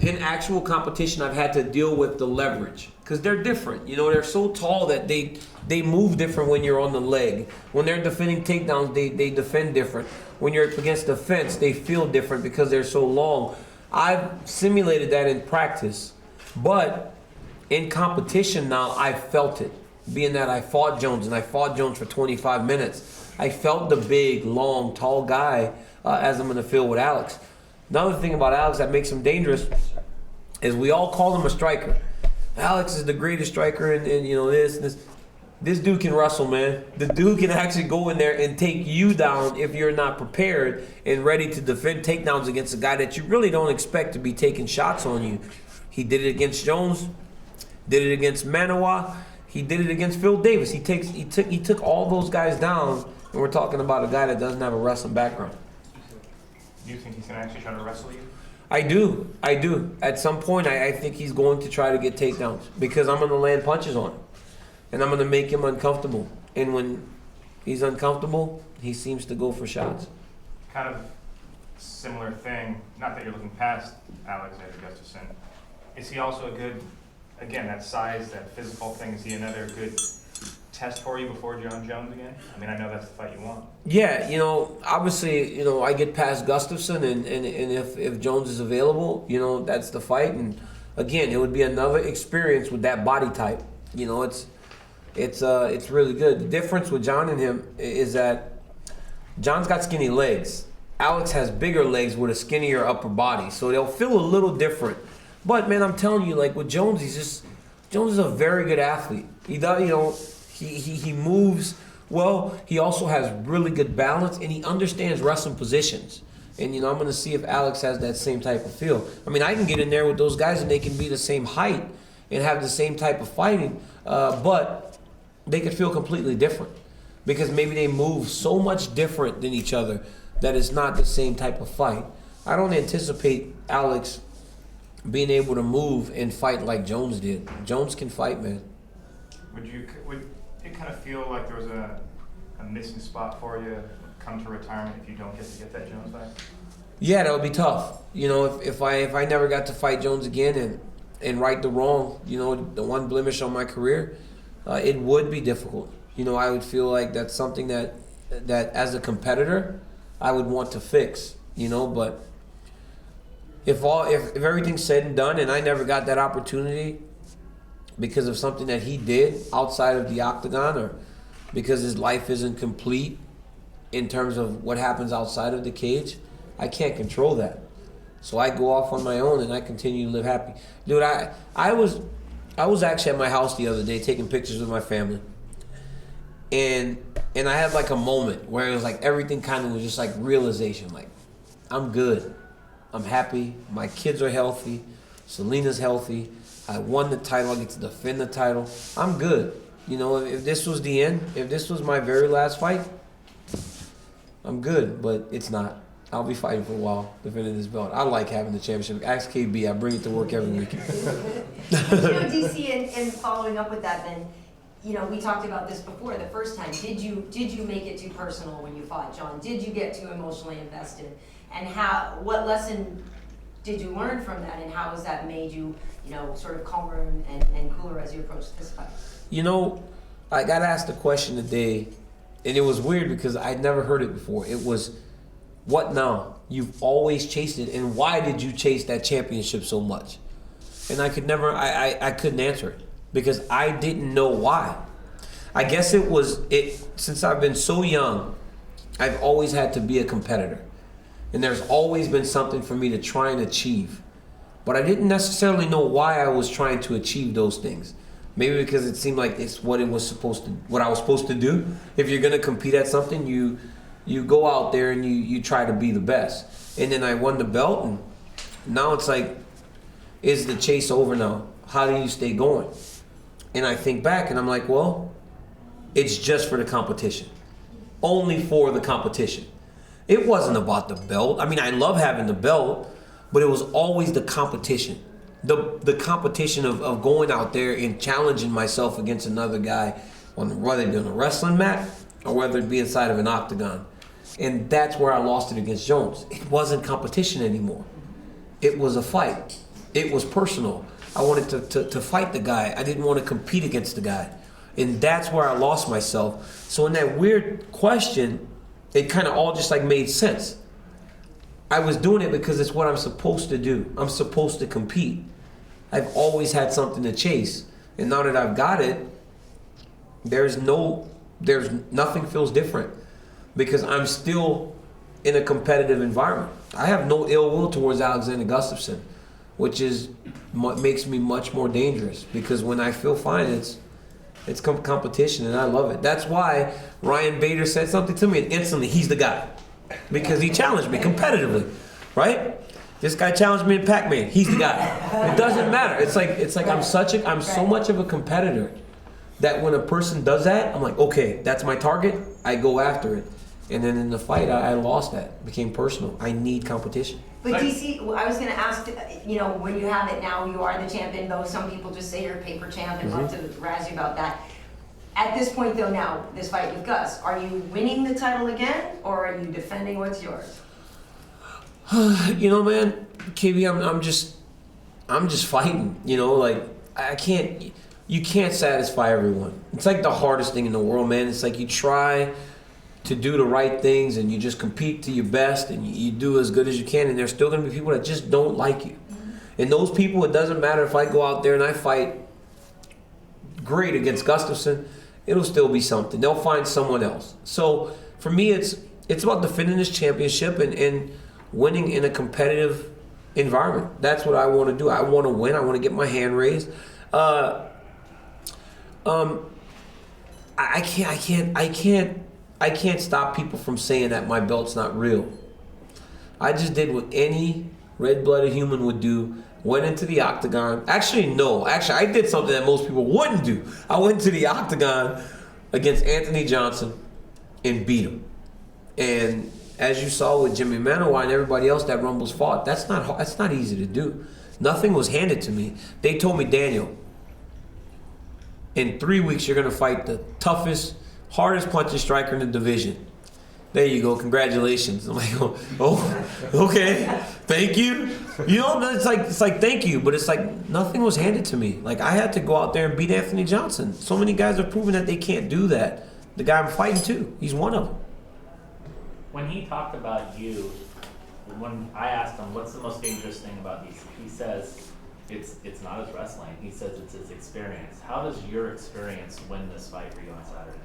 in actual competition, I've had to deal with the leverage because they're different. You know, they're so tall that they move different when you're on the leg. When they're defending takedowns, they defend different. When you're up against the fence, they feel different because they're so long. I've simulated that in practice, but in competition now, I felt it. Being that I fought Jones, and I fought Jones for 25 minutes, I felt the big, long, tall guy as I'm in the field with Alex. Another thing about Alex that makes him dangerous is we all call him a striker. Alex is the greatest striker, and you know this. This dude can wrestle, man. The dude can actually go in there and take you down if you're not prepared and ready to defend takedowns against a guy that you really don't expect to be taking shots on you. He did it against Jones, did it against Manoa, he did it against Phil Davis. He took all those guys down, and we're talking about a guy that doesn't have a wrestling background. Do you think he's going to actually try to wrestle you? I do. At some point, I think he's going to try to get takedowns because I'm going to land punches on him. And I'm going to make him uncomfortable. And when he's uncomfortable, he seems to go for shots. Kind of similar thing, not that you're looking past Alexander Gustafsson. Is he also a good, again, that size, that physical thing, is he another good test for you before Jon Jones again? I mean, I know that's the fight you want. Yeah, you know, obviously, you know, I get past Gustafsson, and if Jones is available, you know, that's the fight. And again, it would be another experience with that body type. You know, it's really good. The difference with Jon and him is that Jon's got skinny legs. Alex has bigger legs with a skinnier upper body, so they'll feel a little different. But man, I'm telling you, like with Jones, Jones is a very good athlete. He does, you know, he moves well. He also has really good balance, and he understands wrestling positions. And you know, I'm going to see if Alex has that same type of feel. I mean, I can get in there with those guys, and they can be the same height and have the same type of fighting, but they could feel completely different because maybe they move so much different than each other that it's not the same type of fight. I don't anticipate Alex being able to move and fight like Jones did. Jones can fight, man. Would it kind of feel like there was a missing spot for you come to retirement if you don't get to get that Jones fight? Yeah, that would be tough. You know, if I never got to fight Jones again and right the wrong, you know, the one blemish on my career, it would be difficult. You know, I would feel like that's something that as a competitor, I would want to fix, you know, but if everything's said and done and I never got that opportunity because of something that he did outside of the octagon or because his life isn't complete in terms of what happens outside of the cage, I can't control that. So I go off on my own and I continue to live happy. Dude, I was actually at my house the other day taking pictures with my family. And I had like a moment where it was like everything kind of was just like realization. Like, I'm good. I'm happy. My kids are healthy. Selena's healthy. I won the title. I get to defend the title. I'm good. You know, if this was the end, if this was my very last fight, I'm good. But it's not. I'll be fighting for a while, defending this belt. I like having the championship. Ask KB. I bring it to work every week. You know, DC, and following up with that, then, you know, we talked about this before. The first time, did you make it too personal when you fought Jon? Did you get too emotionally invested? And what lesson did you learn from that? And how has that made you, you know, sort of calmer and cooler as you approach this fight? You know, I got asked a question today, and it was weird because I'd never heard it before. It was, what now? You've always chased it, and why did you chase that championship so much? And I couldn't answer it because I didn't know why. I guess since I've been so young, I've always had to be a competitor. And there's always been something for me to try and achieve. But I didn't necessarily know why I was trying to achieve those things. Maybe because it seemed like it's what I was supposed to do. If you're gonna compete at something, you go out there and you try to be the best. And then I won the belt, and now it's like, is the chase over now? How do you stay going? And I think back and I'm like, well, it's just for the competition. Only for the competition. It wasn't about the belt. I mean, I love having the belt, but it was always the competition. The competition of going out there and challenging myself against another guy, whether it be on a wrestling mat or whether it be inside of an octagon. And that's where I lost it against Jones. It wasn't competition anymore. It was a fight. it was personal. I wanted to fight the guy. I didn't want to compete against the guy. And that's where I lost myself. So in that weird question, it kind of all just like made sense. I was doing it because it's what I'm supposed to do. I'm supposed to compete. I've always had something to chase. And now that I've got it, there's nothing feels different because I'm still in a competitive environment. I have no ill will towards Alexander Gustafsson, which is makes me much more dangerous because when I feel fine, it's competition and I love it. That's why Ryan Bader said something to me and instantly he's the guy because he challenged me competitively, right? This guy challenged me in Pac-Man. He's the guy. It doesn't matter. It's like I'm so much of a competitor that when a person does that, I'm like, okay, that's my target. I go after it. And then in the fight, I lost that. It became personal. I need competition. But DC, I was going to ask, when you have it now, you are the champion, though some people just say you're a paper champ and love to razz you about that. At this point, though, now, this fight with Gus, are you winning the title again, or are you defending what's yours? Man, KB, I'm just fighting. You can't satisfy everyone. It's like the hardest thing in the world, man. It's like you try to do the right things and you just compete to your best and you do as good as you can, and there's still going to be people that just don't like you. And those people, it doesn't matter if I go out there and I fight great against Gustafsson, it'll still be something. They'll find someone else. So for me, it's about defending this championship and winning in a competitive environment. That's what I want to do. I want to win. I want to get my hand raised. I can't stop people from saying that my belt's not real. I just did what any red-blooded human would do. Went into the octagon. Actually, I did something that most people wouldn't do. I went to the octagon against Anthony Johnson and beat him. And as you saw with Jimmy Manuwa and everybody else that Rumbles fought, that's not easy to do. Nothing was handed to me. They told me, Daniel, in 3 weeks you're going to fight the toughest, hardest punching striker in the division. There you go, congratulations. I'm like, oh, okay, thank you. It's like thank you, but it's like nothing was handed to me. Like I had to go out there and beat Anthony Johnson. So many guys have proven that they can't do that. The guy I'm fighting too, he's one of them. When he talked about you, when I asked him what's the most dangerous thing about these, he says it's not his wrestling. He says it's his experience. How does your experience win this fight for you on Saturday?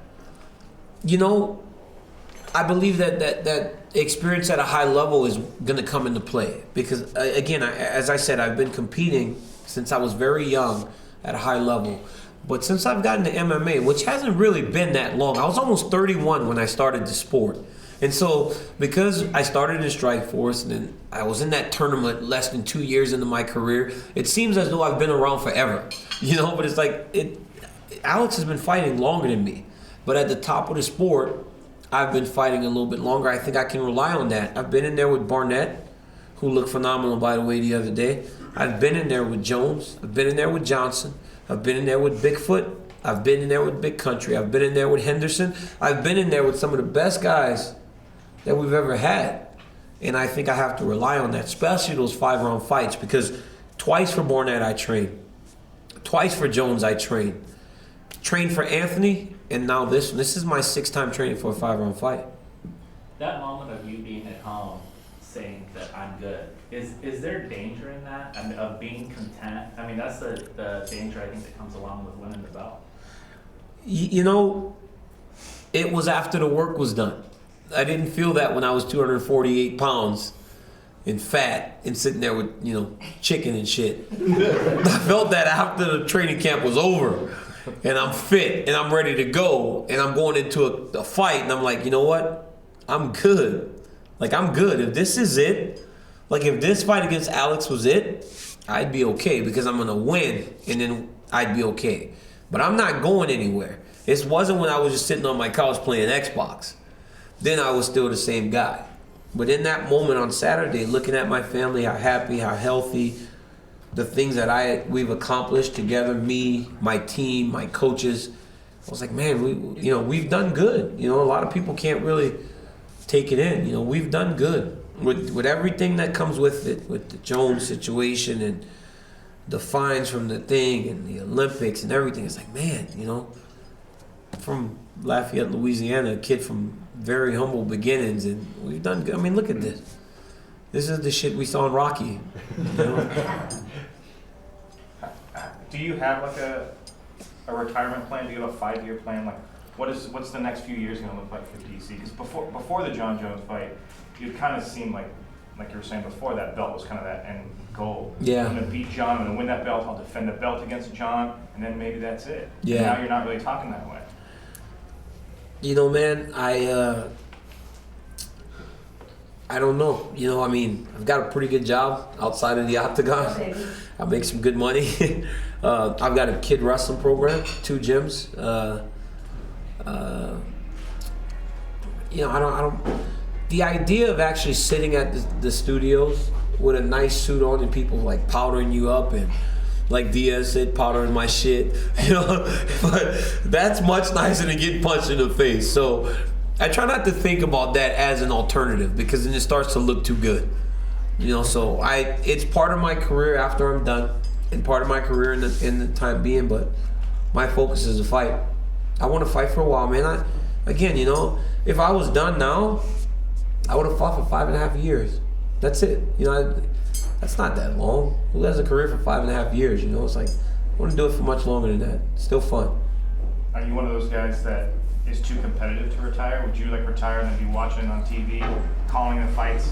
I believe that experience at a high level is going to come into play because, again, as I said, I've been competing since I was very young at a high level. But since I've gotten to MMA, which hasn't really been that long, I was almost 31 when I started the sport. And so because I started in Strikeforce and then I was in that tournament less than 2 years into my career, it seems as though I've been around forever. But it's like Alex has been fighting longer than me. But at the top of the sport, I've been fighting a little bit longer. I think I can rely on that. I've been in there with Barnett, who looked phenomenal, by the way, the other day. I've been in there with Jones. I've been in there with Johnson. I've been in there with Bigfoot. I've been in there with Big Country. I've been in there with Henderson. I've been in there with some of the best guys that we've ever had. And I think I have to rely on that, especially those 5-round fights, because twice for Barnett I trained. Twice for Jones I trained. Trained for Anthony. And now this is my 6th time training for a 5-round fight. That moment of you being at home saying that I'm good, is there danger in that? I mean, of being content? I mean, that's the danger I think that comes along with winning the belt. It was after the work was done. I didn't feel that when I was 248 pounds and fat and sitting there with, chicken and shit. I felt that after the training camp was over. And I'm fit, and I'm ready to go, and I'm going into a fight, and I'm like, you know what? I'm good. Like, I'm good. If this is it, like if this fight against Alex was it, I'd be okay because I'm going to win, and then I'd be okay. But I'm not going anywhere. This wasn't when I was just sitting on my couch playing Xbox. Then I was still the same guy. But in that moment on Saturday, looking at my family, how happy, how healthy, the things that we've accomplished together, me, my team, my coaches, I was like, man, we've done good. A lot of people can't really take it in. We've done good with everything that comes with it, with the Jones situation and the fines from the thing and the Olympics and everything. It's like, man, you know, from Lafayette, Louisiana, a kid from very humble beginnings, and we've done good. I mean, look at this. This is the shit we saw in Rocky. You know? Do you have like a retirement plan? Do you have a 5-year plan? Like, what's the next few years going to look like for DC? Because before the Jon Jones fight, you kind of seemed like you were saying before, that belt was kind of that end goal. Yeah. I'm going to beat Jon, I'm going to win that belt, I'll defend the belt against Jon, and then maybe that's it. Yeah. And now you're not really talking that way. You know, man, I don't know. You know, I mean, I've got a pretty good job outside of the octagon. I make some good money. I've got a kid wrestling program, 2 gyms. You know, I don't. The idea of actually sitting at the studios with a nice suit on and people like powdering you up and, like Diaz said, powdering my shit, you know, but that's much nicer than getting punched in the face. So I try not to think about that as an alternative, because then it starts to look too good, you know. So it's part of my career after I'm done, and part of my career in the time being. But my focus is to fight. I want to fight for a while, man. Again, you know, if I was done now, I would have fought for 5.5 years. That's it. You know, that's not that long. Who has a career for 5.5 years? You know, it's like, I want to do it for much longer than that. It's still fun. Are you one of those guys that is too competitive to retire? Would you like retire and then be watching on TV, calling the fights?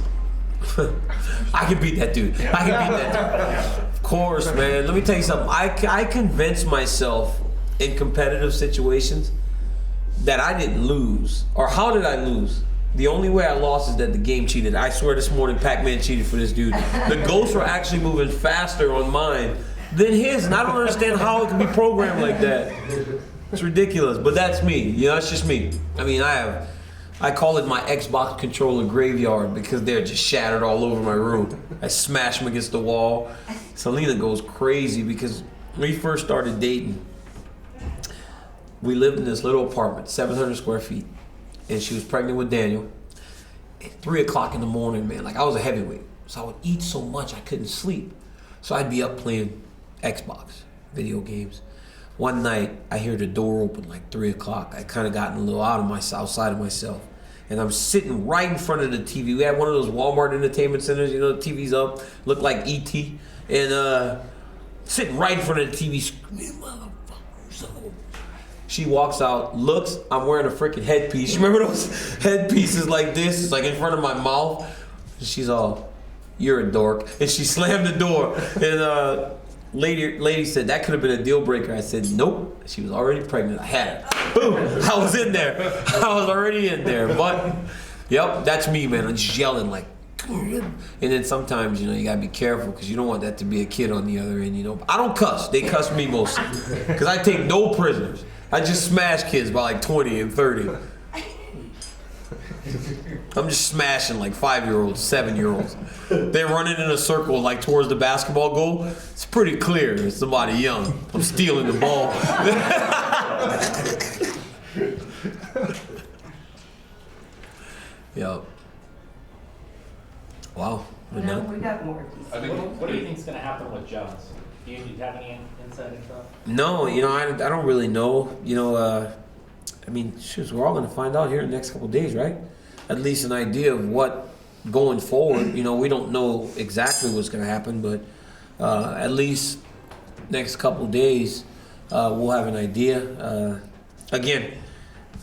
I can beat that dude. Yeah. I can beat that dude. Of course, man. Let me tell you something. I convince myself in competitive situations that I didn't lose. Or how did I lose? The only way I lost is that the game cheated. I swear this morning Pac-Man cheated for this dude. The ghosts were actually moving faster on mine than his, and I don't understand how it can be programmed like that. It's ridiculous, but that's me. You know, it's just me. I mean, I call it my Xbox controller graveyard because they're just shattered all over my room. I smash them against the wall. Selena goes crazy because when we first started dating, we lived in this little apartment, 700 square feet. And she was pregnant with Daniel. At 3 o'clock in the morning, man, like I was a heavyweight. So I would eat so much I couldn't sleep. So I'd be up playing Xbox, video games. One night, I hear the door open like 3 o'clock. I kind of gotten a little outside of myself. And I'm sitting right in front of the TV. We had one of those Walmart entertainment centers, you know, the TV's up, looked like E.T. And sitting right in front of the TV, screaming, motherfucker, son of a... She walks out, looks, I'm wearing a freaking headpiece. You remember those headpieces like this? It's like in front of my mouth. And she's all, you're a dork. And she slammed the door. And lady said, that could have been a deal breaker. I said, nope. She was already pregnant. I had her. Boom. I was in there. I was already in there. But, yep, that's me, man. I'm just yelling like, and then sometimes, you know, you gotta be careful because you don't want that to be a kid on the other end, you know. I don't cuss. They cuss me mostly because I take no prisoners. I just smash kids by like 20 and 30. I'm just smashing like 5-year-olds, 7-year-olds. They're running in a circle like towards the basketball goal. It's pretty clear it's somebody young. I'm stealing the ball. Yep. Wow. We got more. What do you think is going to happen with Jones? Do you have any insight into that? No, you know, I don't really know. You know, I mean, shoot, we're all going to find out here in the next couple of days, right? At least an idea of what going forward. You know, we don't know exactly what's going to happen, but at least next couple of days, we'll have an idea. Again,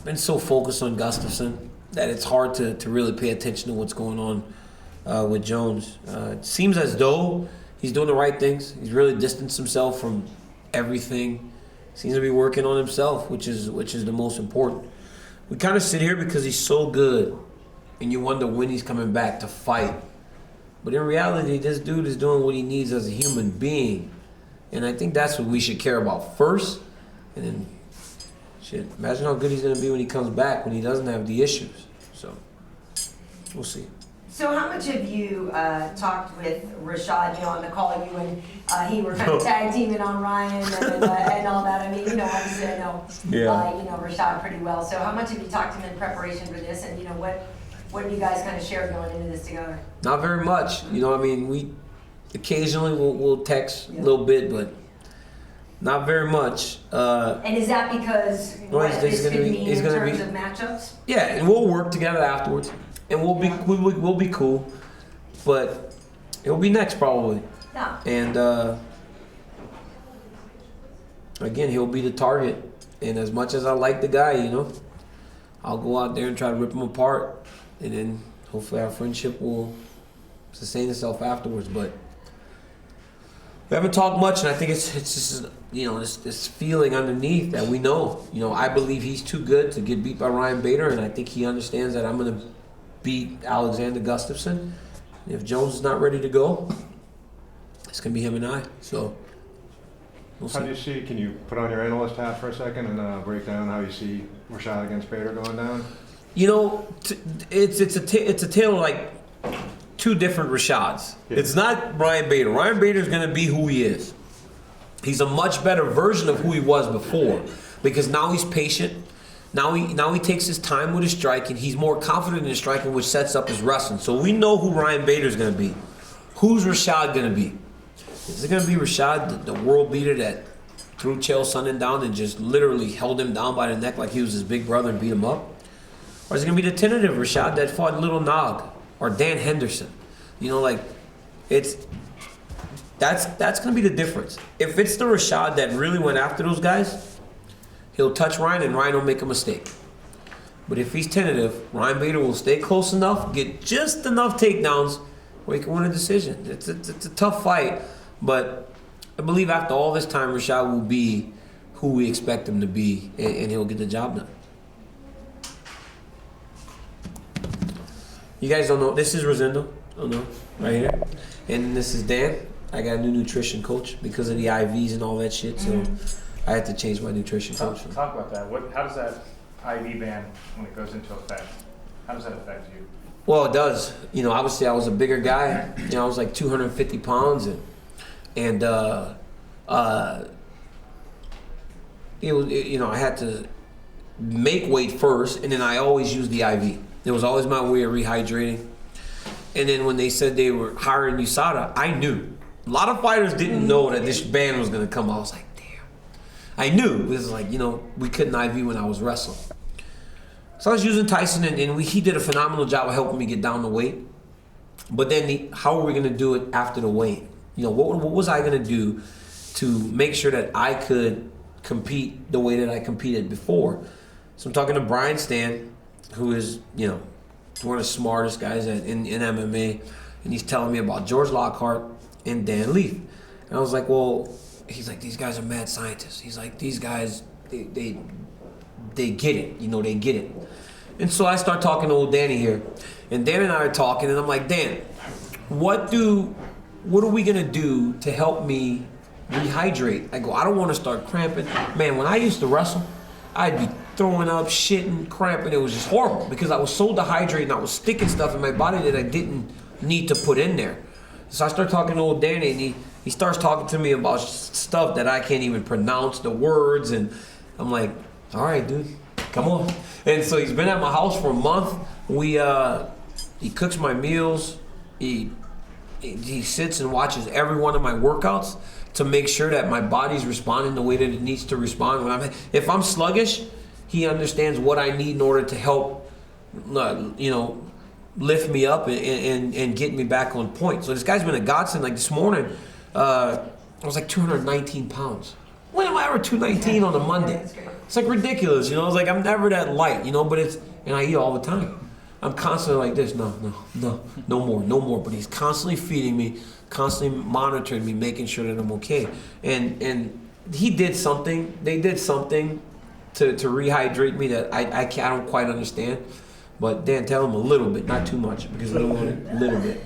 been so focused on Gustafsson that it's hard to really pay attention to what's going on with Jones. It seems as though he's doing the right things. He's really distanced himself from everything. Seems to be working on himself, which is the most important. We kind of sit here because he's so good, and you wonder when he's coming back to fight. But in reality, this dude is doing what he needs as a human being, and I think that's what we should care about first. And then, shit, imagine how good he's gonna be when he comes back, when he doesn't have the issues. So, we'll see. So how much have you talked with Rashad, you know, on the call you and he were kind of tag teaming on Ryan and all that? I mean, you know, obviously I know, you know, Rashad pretty well. So how much have you talked to him in preparation for this? And, you know, what do you guys kind of share going into this together? Not very much. You know, I mean, Occasionally we'll text a little bit, but not very much. And is that because Well, what this could mean in terms of matchups? Yeah, and we'll work together afterwards, and we'll be cool, but it'll be next probably. Yeah. And again, he'll be the target. And as much as I like the guy, you know, I'll go out there and try to rip him apart, and then hopefully our friendship will sustain itself afterwards. But we haven't talked much, and I think it's just, you know, this feeling underneath that we know. You know, I believe he's too good to get beat by Ryan Bader, and I think he understands that I'm going to beat Alexander Gustafsson. And if Jones is not ready to go, it's going to be him and I. So we'll see. How do you see, can you put on your analyst hat for a second and break down how you see Rashad against Bader going down? You know, it's a tale of like two different Rashads. Yeah. It's not Ryan Bader. Ryan Bader's going to be who he is. He's a much better version of who he was before, because now he's patient. Now he takes his time with his striking. He's more confident in his striking, which sets up his wrestling. So we know who Ryan Bader's going to be. Who's Rashad going to be? Is it going to be Rashad, the world beater that threw Chael Sonnen down and just literally held him down by the neck like he was his big brother and beat him up? Or is it going to be the tentative Rashad that fought Little Nog or Dan Henderson? You know, like, that's going to be the difference. If it's the Rashad that really went after those guys, he'll touch Ryan and Ryan will make a mistake. But if he's tentative, Ryan Bader will stay close enough, get just enough takedowns where he can win a decision. It's a tough fight, but I believe after all this time, Rashad will be who we expect him to be, and he'll get the job done. You guys don't know, this is Rosendo, don't know, right here. And this is Dan. I got a new nutrition coach because of the IVs and all that shit, so I had to change my nutrition coach. Talk about that. How does that IV ban, when it goes into effect, how does that affect you? Well, it does. You know, obviously I was a bigger guy. You know, I was like 250 pounds, and you know, I had to make weight first, and then I always used the IV. It was always my way of rehydrating. And then when they said they were hiring USADA, I knew. A lot of fighters didn't know that this ban was going to come. I was like, damn. I knew. It was like, you know, we couldn't IV when I was wrestling. So I was using Tyson, and he did a phenomenal job of helping me get down the weight. But then how are we going to do it after the weight? You know, what was I going to do to make sure that I could compete the way that I competed before? So I'm talking to Brian Stan, who is, you know, one of the smartest guys in MMA, and he's telling me about George Lockhart and Dan Leaf. And I was like, well, he's like, these guys are mad scientists. He's like, these guys, they get it, you know, they get it. And so I start talking to old Danny here, and Dan and I are talking, and I'm like, Dan, what are we gonna do to help me rehydrate? I go, I don't want to start cramping. Man, when I used to wrestle, I'd be throwing up, shitting, cramping. It was just horrible because I was so dehydrated and I was sticking stuff in my body that I didn't need to put in there. So I start talking to old Danny, and he starts talking to me about stuff that I can't even pronounce the words, and I'm like, all right, dude, come on. And so he's been at my house for a month. He cooks my meals. He sits and watches every one of my workouts to make sure that my body's responding the way that it needs to respond. If I'm sluggish, he understands what I need in order to help, you know, lift me up and get me back on point. So this guy's been a godsend. Like this morning, I was like 219 pounds. When am I ever 219 on a Monday? It's like ridiculous, you know. It's like I'm never that light, you know. But and I eat all the time. I'm constantly like this. No more. But he's constantly feeding me, constantly monitoring me, making sure that I'm okay. And he did something. They did something to rehydrate me that I don't quite understand. But Dan, tell him a little bit, not too much, because I don't want it. A little bit.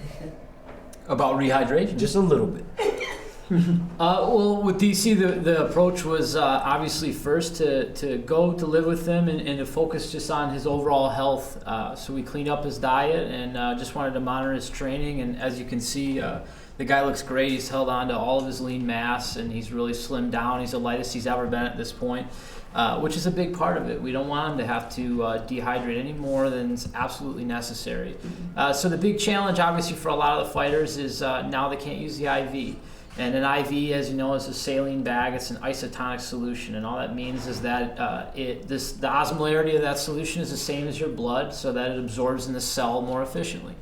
About rehydration? Just a little bit. Well, with DC, the approach was obviously first to go to live with him and to focus just on his overall health. So we cleaned up his diet and just wanted to monitor his training. And as you can see, The guy looks great. He's held on to all of his lean mass, and he's really slimmed down. He's the lightest he's ever been at this point, which is a big part of it. We don't want him to have to dehydrate any more than is absolutely necessary. So the big challenge, obviously, for a lot of the fighters is now they can't use the IV. And an IV, as you know, is a saline bag. It's an isotonic solution, and all that means is that the osmolarity of that solution is the same as your blood, so that it absorbs in the cell more efficiently.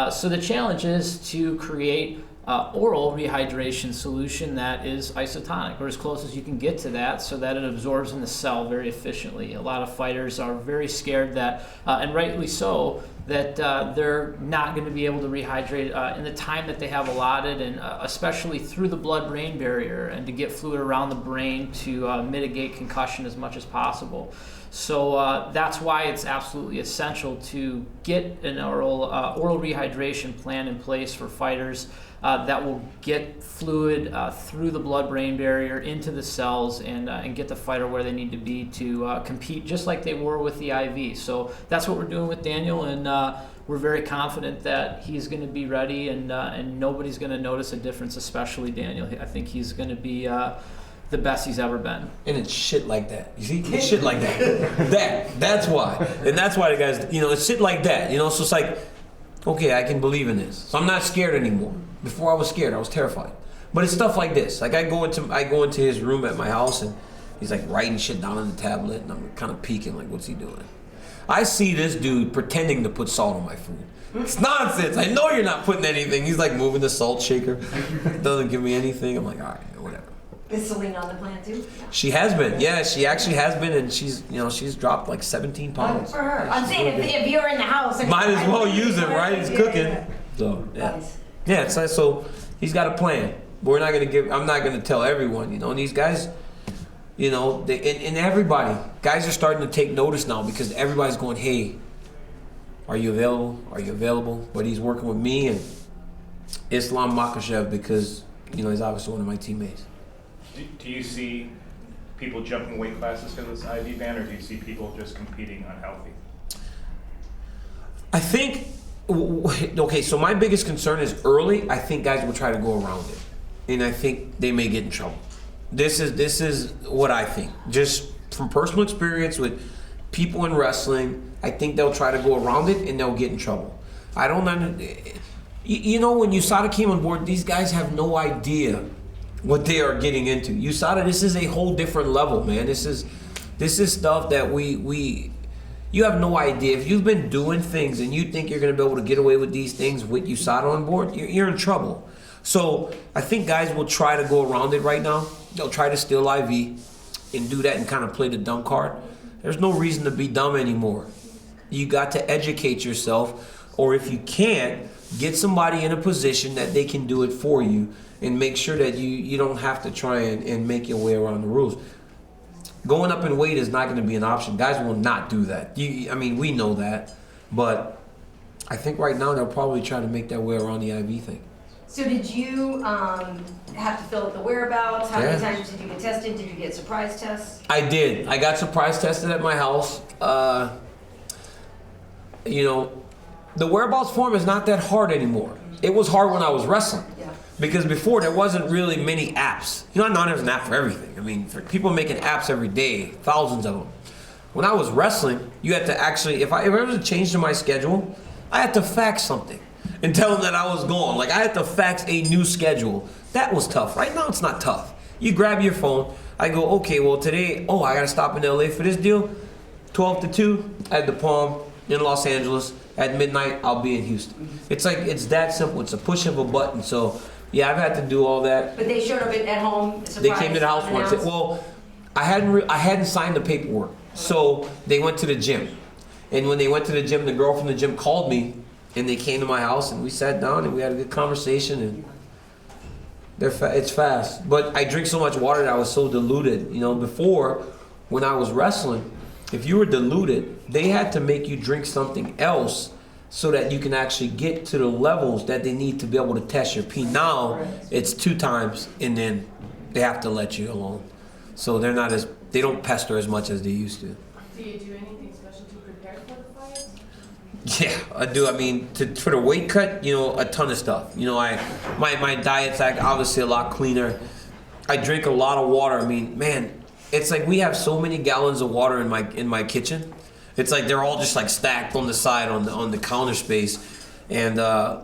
So the challenge is to create oral rehydration solution that is isotonic, or as close as you can get to that, so that it absorbs in the cell very efficiently. A lot of fighters are very scared that, and rightly so, that they're not going to be able to rehydrate in the time that they have allotted, and especially through the blood-brain barrier, and to get fluid around the brain to mitigate concussion as much as possible. So that's why it's absolutely essential to get an oral rehydration plan in place for fighters that will get fluid through the blood-brain barrier into the cells and get the fighter where they need to be to compete just like they were with the IV. So that's what we're doing with Daniel, and we're very confident that he's going to be ready, and nobody's going to notice a difference, especially Daniel. I think he's going to be the best he's ever been. And it's shit like that. You see? It's shit like that. That's why. And that's why the guys, it's shit like that. So it's like, okay, I can believe in this. So I'm not scared anymore. Before I was scared, I was terrified. But it's stuff like this. Like I go into his room at my house, and he's like writing shit down on the tablet, and I'm kind of peeking like, what's he doing? I see this dude pretending to put salt on my food. It's nonsense. I know you're not putting anything. He's like moving the salt shaker. Doesn't give me anything. I'm like, all right, whatever. Is Celine on the plan too? She has been. Yeah, she actually has been, and she's dropped like 17 pounds. For her. I'm saying if you're in the house. Might as well use it, right? It's cooking. Yeah. So, yeah. Nice. Yeah, so he's got a plan. I'm not going to tell everyone, and these guys, and everybody, guys are starting to take notice now because everybody's going, hey, are you available? Are you available? But he's working with me and Islam Makhachev because, he's obviously one of my teammates. Do you see people jumping weight classes for this IV ban, or do you see people just competing unhealthy? I think, okay, so my biggest concern is early, I think guys will try to go around it. And I think they may get in trouble. This is what I think. Just from personal experience with people in wrestling, I think they'll try to go around it and they'll get in trouble. I don't understand. When USADA came on board, these guys have no idea what they are getting into. USADA, this is a whole different level, man. This is stuff that you have no idea. If you've been doing things and you think you're going to be able to get away with these things with USADA on board, you're in trouble. So I think guys will try to go around it right now. They'll try to steal IV and do that and kind of play the dumb card. There's no reason to be dumb anymore. You got to educate yourself, or if you can't, get somebody in a position that they can do it for you and make sure that you don't have to try and make your way around the rules. Going up in weight is not going to be an option. Guys will not do that. We know that. But I think right now they'll probably try to make their way around the IV thing. So did you have to fill out the whereabouts? How many times did you get tested? Did you get surprise tests? I did. I got surprise tested at my house. The whereabouts form is not that hard anymore. It was hard when I was wrestling. Yeah. Because before there wasn't really many apps. I know there's an app for everything. For people making apps every day, thousands of them. When I was wrestling, you had to actually, if I was to change to my schedule, I had to fax something and tell them that I was gone. Like I had to fax a new schedule. That was tough. Right now it's not tough. You grab your phone. I go, okay, well today, I got to stop in LA for this deal. 12 to 2 at the Palm in Los Angeles. At midnight, I'll be in Houston. It's that simple. It's a push of a button. So, yeah, I've had to do all that. But they showed up at home. They came to the house once. Well, I hadn't signed the paperwork, so they went to the gym. And when they went to the gym, the girl from the gym called me, and they came to my house, and we sat down and we had a good conversation. And it's fast. But I drink so much water that I was so diluted. Before when I was wrestling, if you were diluted, they had to make you drink something else so that you can actually get to the levels that they need to be able to test your P. Now, it's 2 times, and then they have to let you alone. So they don't pester as much as they used to. Do you do anything special to prepare for the fight? Yeah, I do. I mean, for the weight cut, you know, a ton of stuff. You know, my diet's obviously a lot cleaner. I drink a lot of water. I mean, man, it's like we have so many gallons of water in my kitchen. It's like they're all just like stacked on the side on the counter space. And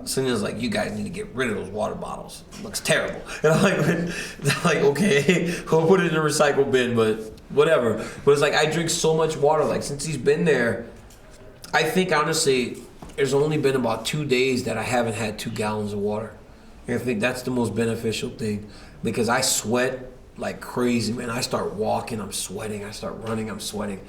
Selena's like, you guys need to get rid of those water bottles. It looks terrible. And I'm like, okay, we'll put it in the recycle bin, but whatever. But it's like I drink so much water. Like since he's been there, I think honestly, there's only been about 2 days that I haven't had 2 gallons of water. And I think that's the most beneficial thing because I sweat like crazy, man. I start walking, I'm sweating. I start running, I'm sweating.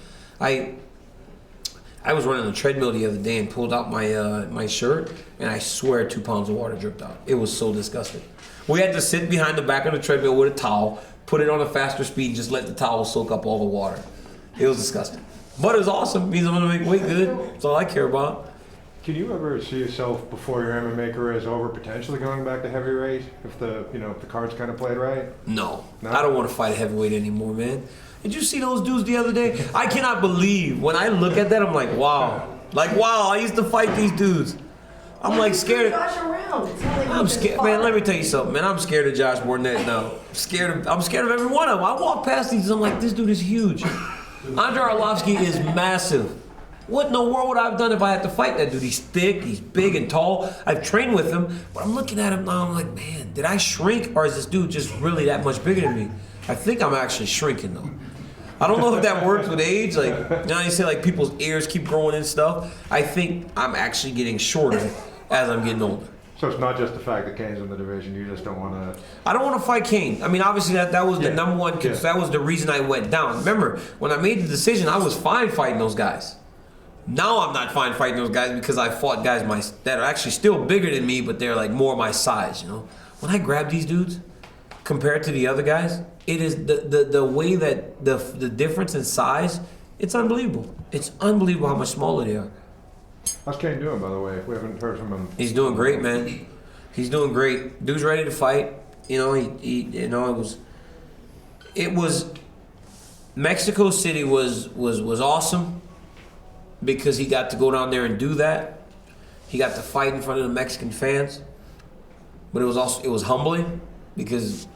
I was running on the treadmill the other day and pulled out my shirt, and I swear 2 pounds of water dripped out. It was so disgusting. We had to sit behind the back of the treadmill with a towel, put it on a faster speed, just let the towel soak up all the water. It was disgusting. But it was awesome. It means I'm gonna make weight good. That's all I care about. Can you ever see yourself before your MMA career is over potentially going back to heavyweight if the cards kind of played right? No, I don't want to fight a heavyweight anymore, man. Did you see those dudes the other day? I cannot believe when I look at that. I'm like, wow, I used to fight these dudes. I'm like scared. I'm scared, man. Let me tell you something, man. I'm scared of Josh more than that now. I'm scared of every one of them. I walk past these, I'm like, this dude is huge. Andre Arlovsky is massive. What in the world would I have done if I had to fight that dude? He's thick, he's big and tall. I've trained with him, but I'm looking at him now, I'm like, man, did I shrink or is this dude just really that much bigger than me? I think I'm actually shrinking though. I don't know if that works with age. Like, you know, you say like people's ears keep growing and stuff. I think I'm actually getting shorter as I'm getting older. So it's not just the fact that Cain's in the division. You just don't want to. I don't want to fight Cain. I mean, obviously that was the number one. That was the reason I went down. Remember, when I made the decision, I was fine fighting those guys. Now I'm not fine fighting those guys because I fought guys that are actually still bigger than me, but they're like more my size. You know, when I grab these dudes compared to the other guys, it is the way that the difference in size. It's unbelievable. It's unbelievable how much smaller they are. How's Cain doing, by the way? We haven't heard from him. He's doing great, man. He's doing great. Dude's ready to fight. You know, it was Mexico City was awesome because he got to go down there and do that. He got to fight in front of the Mexican fans. But it was humbling because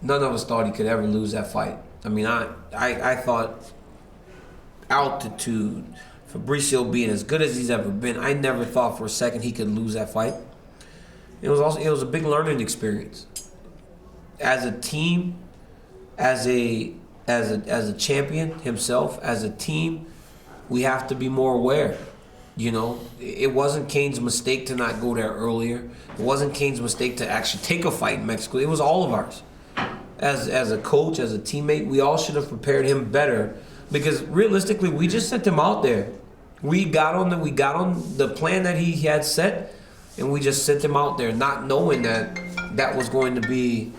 none of us thought he could ever lose that fight. I mean, I thought altitude, Fabricio being as good as he's ever been, I never thought for a second he could lose that fight. It was a big learning experience. As a team, as a champion himself, as a team, we have to be more aware. You know, it wasn't Cain's mistake to not go there earlier. It wasn't Cain's mistake to actually take a fight in Mexico. It was all of ours. As a coach, as a teammate, we all should have prepared him better because realistically, we just sent him out there. We got on the plan that he had set, and we just sent him out there, not knowing that was going to be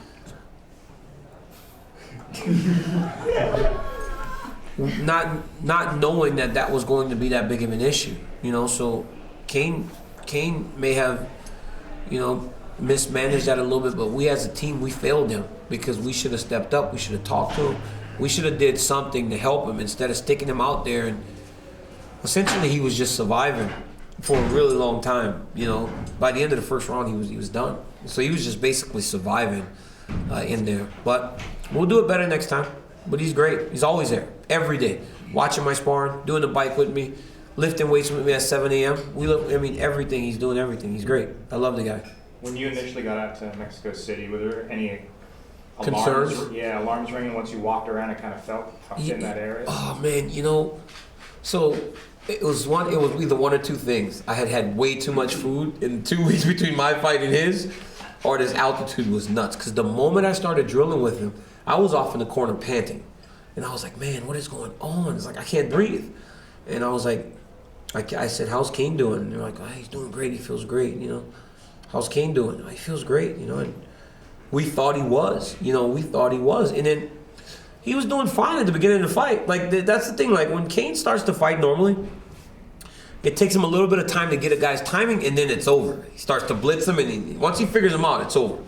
not knowing that was going to be that big of an issue. You know, so Cain may have, you know, mismanaged that a little bit, but we as a team, we failed him because we should have stepped up. We should have talked to him. We should have did something to help him instead of sticking him out there. And essentially, he was just surviving for a really long time. You know, by the end of the first round, he was done. So he was just basically surviving in there. But we'll do it better next time. But he's great. He's always there every day, watching my sparring, doing the bike with me, lifting weights with me at 7 a.m. Everything. He's doing everything. He's great. I love the guy. When you initially got out to Mexico City, were there any concerns? Alarms ringing once you walked around and kind of felt in that area? Oh man, you know, so it was either one or two things. I had way too much food in 2 weeks between my fight and his, or this altitude was nuts. Because the moment I started drilling with him, I was off in the corner panting, and I was like, man, what is going on? It's like I can't breathe, and I was like, I said, how's Cain doing? And they're like, oh, he's doing great. He feels great. You know, how's Cain doing? Oh, he feels great. You know, and we thought he was. You know, and then he was doing fine at the beginning of the fight. Like that's the thing. Like when Cain starts to fight normally, it takes him a little bit of time to get a guy's timing, and then it's over. He starts to blitz him, and once he figures him out, it's over.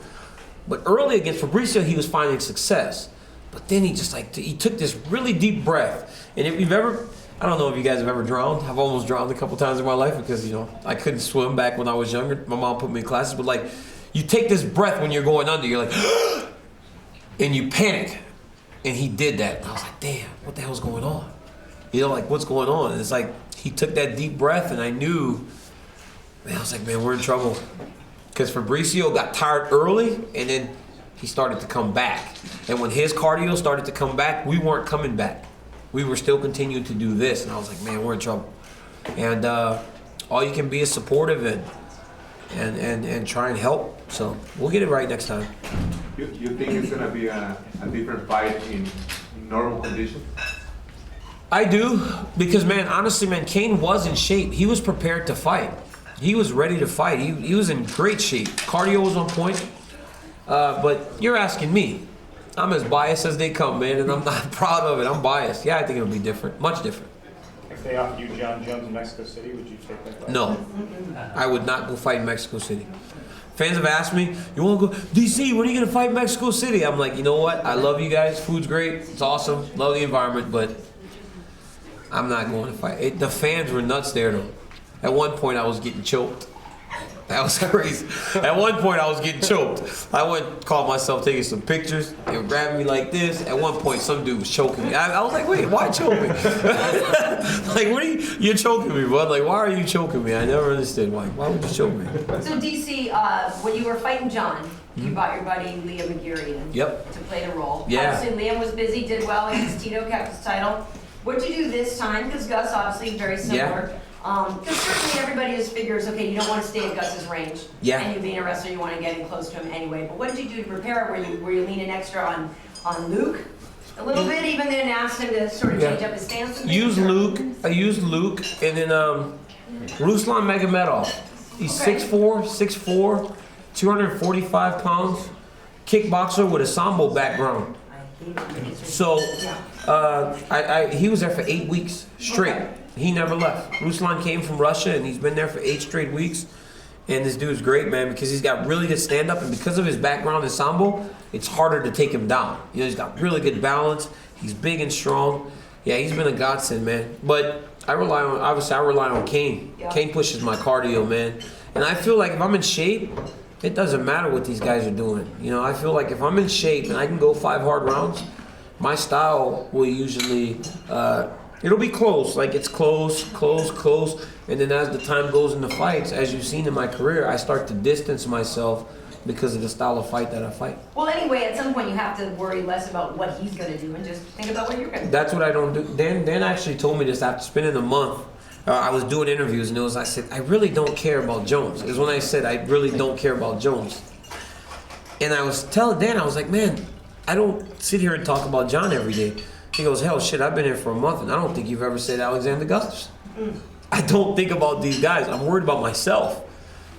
But early against Fabricio, he was finding success. But then he took this really deep breath. And if you've ever I don't know if you guys have ever drowned. I've almost drowned a couple times in my life because, I couldn't swim back when I was younger. My mom put me in classes, but like, you take this breath when you're going under, you're like, and you panic. And he did that. And I was like, damn, what the hell's going on? Like, what's going on? And it's like, he took that deep breath, and I knew, man, I was like, man, we're in trouble. Because Fabricio got tired early, and then he started to come back. And when his cardio started to come back, we weren't coming back. We were still continuing to do this. And I was like, man, we're in trouble. And all you can be is supportive and try and help. So we'll get it right next time. You think it's going to be a different fight in normal conditions? I do, because, man, honestly, man, Cain was in shape. He was prepared to fight. He was ready to fight. He was in great shape. Cardio was on point. But you're asking me. I'm as biased as they come, man, and I'm not proud of it. I'm biased. Yeah, I think it'll be different, much different. If they offered you Jon Jones in Mexico City, would you take that fight? No, I would not go fight in Mexico City. Fans have asked me, you want to go, DC, when are you going to fight in Mexico City? I'm like, you know what? I love you guys. Food's great. It's awesome. Love the environment, but I'm not going to fight. The fans were nuts there, though. At one point, I was getting choked. That was crazy. At one point, I was getting choked. I went, caught myself taking some pictures. They were grabbing me like this. At one point, some dude was choking me. I was like, wait, why choke me? Like, what are you're choking me, bud? Like, why are you choking me? I never understood. Why would you choke me? So DC, when you were fighting Jon, you brought your buddy Liam Aguirre in to play the role. Yeah. Obviously, Liam was busy, did well against Tito, kept his title. What'd you do this time? Because Gus, obviously, very similar. Yeah. Because certainly everybody just figures, okay, you don't want to stay in Gus's range. Yeah. And you being a wrestler, you want to get in close to him anyway. But what did you do to prepare? Were you leaning extra on Luke a little bit, even then asked him to sort of change up his stance? I used Luke, and then Ruslan Magomedov. He's Okay. 6'4", 245 pounds, kickboxer with a Sambo background. So he was there for 8 weeks straight. Okay. He never left. Ruslan came from Russia, and he's been there for 8 straight weeks. And this dude's great, man, because he's got really good stand-up, and because of his background in Sambo, it's harder to take him down. He's got really good balance. He's big and strong. Yeah, he's been a godsend, man. But I rely on Cain. Yeah. Cain pushes my cardio, man. And I feel like if I'm in shape, it doesn't matter what these guys are doing. I feel like if I'm in shape and I can go 5 hard rounds, my style will usually, it'll be close. Like, it's close. And then as the time goes in the fights, as you've seen in my career, I start to distance myself because of the style of fight that I fight. Well, anyway, at some point you have to worry less about what he's going to do and just think about what you're going to do. That's what I don't do. Dan actually told me this after spending a month. I was doing interviews, and I said, I really don't care about Jones. It was when I said, I really don't care about Jones. And I was telling Dan, I was like, man, I don't sit here and talk about Jon every day. He goes, hell, shit, I've been here for a month, and I don't think you've ever said Alexander Gustafsson. I don't think about these guys. I'm worried about myself.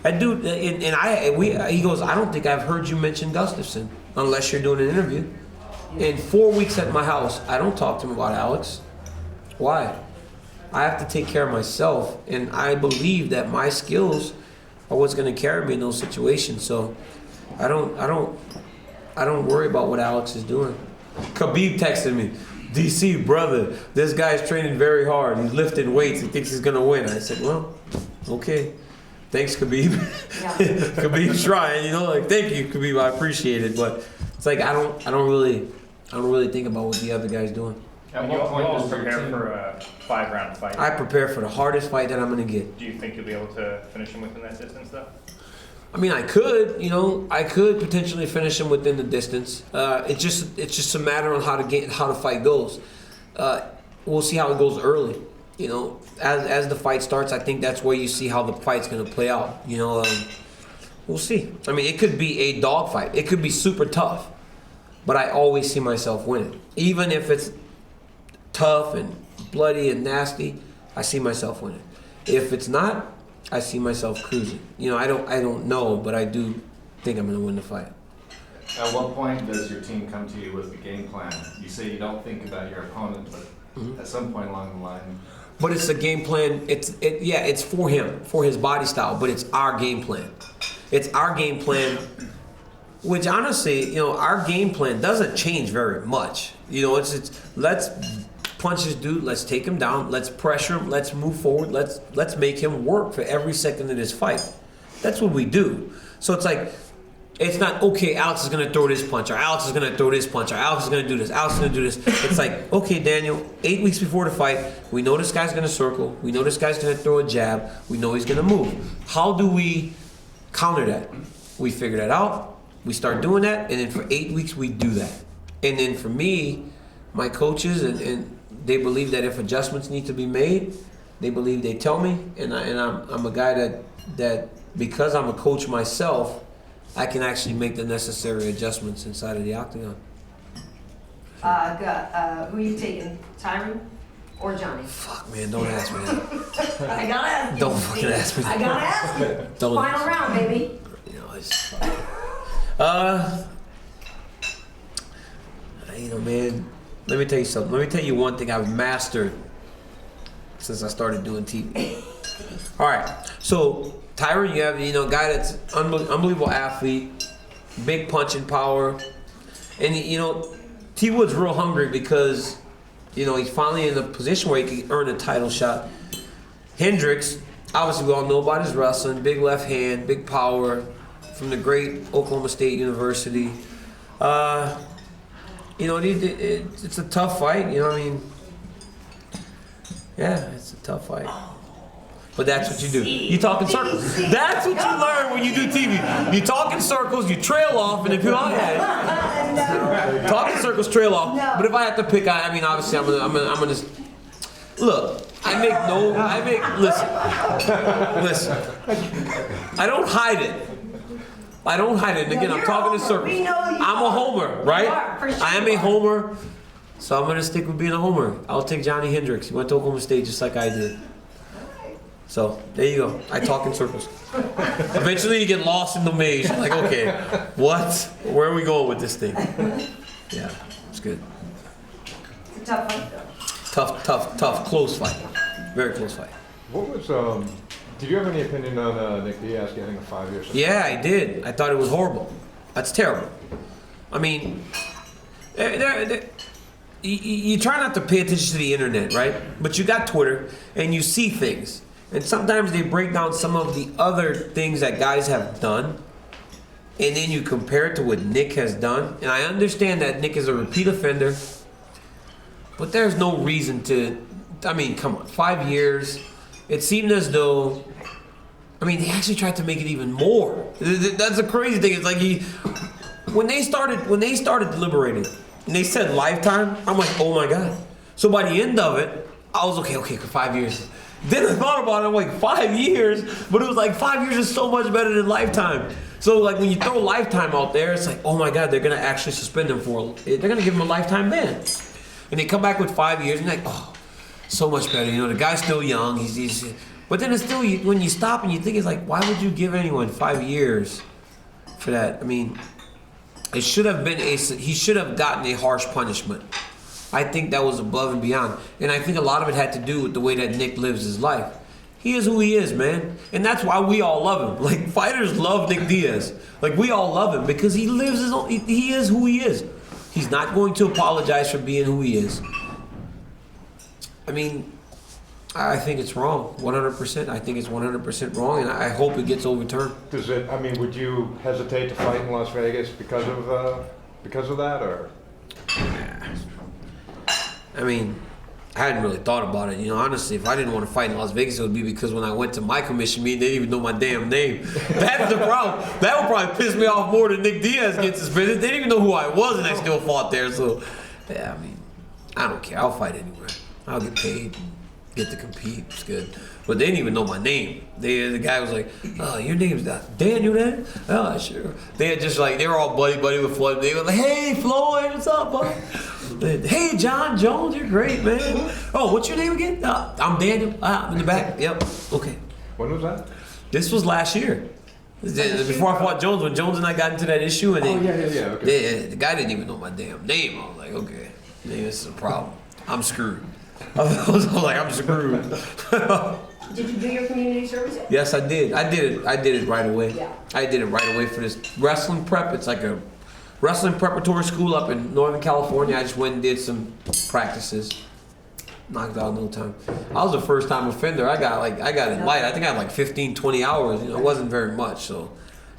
That dude, he goes, I don't think I've heard you mention Gustafsson unless you're doing an interview. In 4 weeks at my house, I don't talk to him about Alex. Why? I have to take care of myself, and I believe that my skills are what's going to carry me in those situations. So I don't worry about what Alex is doing. Khabib texted me, DC, brother, this guy's training very hard. He's lifting weights. He thinks he's going to win. I said, well, okay. Thanks, Khabib. Yeah. Khabib's trying, thank you, Khabib. I appreciate it, but it's like I don't really think about what the other guy's doing. And you always prepare for a 5-round fight. I prepare for the hardest fight that I'm gonna get. Do you think you'll be able to finish him within that distance, though? I mean, I could potentially finish him within the distance. It's just a matter on how the fight goes. We'll see how it goes early. As the fight starts, I think that's where you see how the fight's gonna play out. We'll see. I mean, it could be a dog fight. It could be super tough, but I always see myself winning, even if it's tough and bloody and nasty. I see myself winning. If it's not, I see myself cruising. I don't know, but I do think I'm gonna win the fight. At what point does your team come to you with the game plan? You say you don't think about your opponent, but at some point along the line. But it's a game plan. It's for him, for his body style. But it's our game plan. It's our game plan, which honestly, our game plan doesn't change very much. It's let's punch this dude. Let's take him down. Let's pressure him. Let's move forward. Let's make him work for every second of this fight. That's what we do. So it's like, it's not, okay, Alex is going to throw this punch, or Alex is going to throw this punch, or Alex is going to do this, Alex is going to do this. It's like, okay, Daniel, 8 weeks before the fight, we know this guy's going to circle. We know this guy's going to throw a jab. We know he's going to move. How do we counter that? We figure that out. We start doing that, and then for 8 weeks, we do that. And then for me, my coaches, and they believe that if adjustments need to be made, they believe they tell me, and I'm a guy that because I'm a coach myself, I can actually make the necessary adjustments inside of the octagon. Who you taking, Tyron or Johnny? Fuck, man, don't ask me that. I gotta ask you. Don't fucking ask me that. I gotta ask you. Don't Final ask me. round, baby. You know, you know, man, let me tell you something. Let me tell you one thing I've mastered since I started doing TV. All right, so Tyron, you have, you know, a guy that's unbelievable athlete, big punching power, and you know, T Wood's real hungry because, you know, he's finally in a position where he can earn a title shot. Hendricks, obviously we all know about his wrestling, big left hand, big power, from the great Oklahoma State University. You know, it's a tough fight. You know what I mean? Yeah, it's a tough fight. But that's what you do. You talk in circles. That's what you learn when you do TV. You talk in circles, you trail off, and if you talk in circles, trail off. No. But if I have to pick, I mean, obviously, I'm gonna look. Listen. I don't hide it. And again, I'm talking in circles. I'm a homer, right? I am a homer, so I'm gonna stick with being a homer. I'll take Johnny Hendricks. He went to Oklahoma State just like I did. So there you go. I talk in circles. Eventually, you get lost in the maze. You're like, okay, what? Where are we going with this thing? Yeah, it's good. It's a tough fight, though. Tough, close fight. Very close fight. What was, did you have any opinion on Nick Diaz getting a 5-year suspension? Yeah, I did. I thought it was horrible. That's terrible. I mean, you try not to pay attention to the internet, right? But you got Twitter, and you see things. And sometimes they break down some of the other things that guys have done, and then you compare it to what Nick has done. And I understand that Nick is a repeat offender, but there's no reason to, I mean, come on, 5 years. It seemed as though, I mean, they actually tried to make it even more. That's the crazy thing. It's like when they started deliberating, and they said lifetime, I'm like, oh my God. So by the end of it, I was okay, 5 years. Then I thought about it, I'm like, 5 years? But it was like 5 years is so much better than lifetime. So like when you throw lifetime out there, it's like, oh my God, they're gonna actually suspend him they're gonna give him a lifetime ban. And they come back with 5 years, and you're like, oh, so much better. You know, the guy's still young, but then it's still, when you stop and you think, it's like, why would you give anyone 5 years for that? I mean, it should have been he should have gotten a harsh punishment. I think that was above and beyond. And I think a lot of it had to do with the way that Nick lives his life. He is who he is, man. And that's why we all love him. Like, fighters love Nick Diaz. Like, we all love him because he lives his own, he is who he is. He's not going to apologize for being who he is. I mean, I think it's wrong, 100%. I think it's 100% wrong, and I hope it gets overturned. Would you hesitate to fight in Las Vegas because of that, or? I mean, I hadn't really thought about it. You know, honestly, if I didn't want to fight in Las Vegas, it would be because when I went to my commission meeting, they didn't even know my damn name. That's the problem. That would probably piss me off more than Nick Diaz getting suspended. They didn't even know who I was, and I still fought there. So, yeah, I mean, I don't care. I'll fight anywhere. I'll get paid, get to compete. It's good. But they didn't even know my name. The guy was like, "Oh, your name's Daniel, then?" "Oh, sure." They had just like, they were all buddy with Floyd. They were like, "Hey, Floyd, what's up, bud?" "Hey, Jon Jones, you're great, man." "Oh, what's your name again?" "I'm Daniel." In the back. Yep. Okay. When was that? This was last year. Before I fought Jones, when Jones and I got into that issue, and okay. The guy didn't even know my damn name. I was like, okay, this is a problem. I'm screwed. I was like, I'm screwed. Did you do your community service yet? Yes, I did. I did it right away. Yeah. I did it right away for this wrestling prep. It's like a wrestling preparatory school up in Northern California. I just went and did some practices. Knocked out in no time. I was a first time offender. I got it light. I think I had like 15, 20 hours. You know, it wasn't very much. So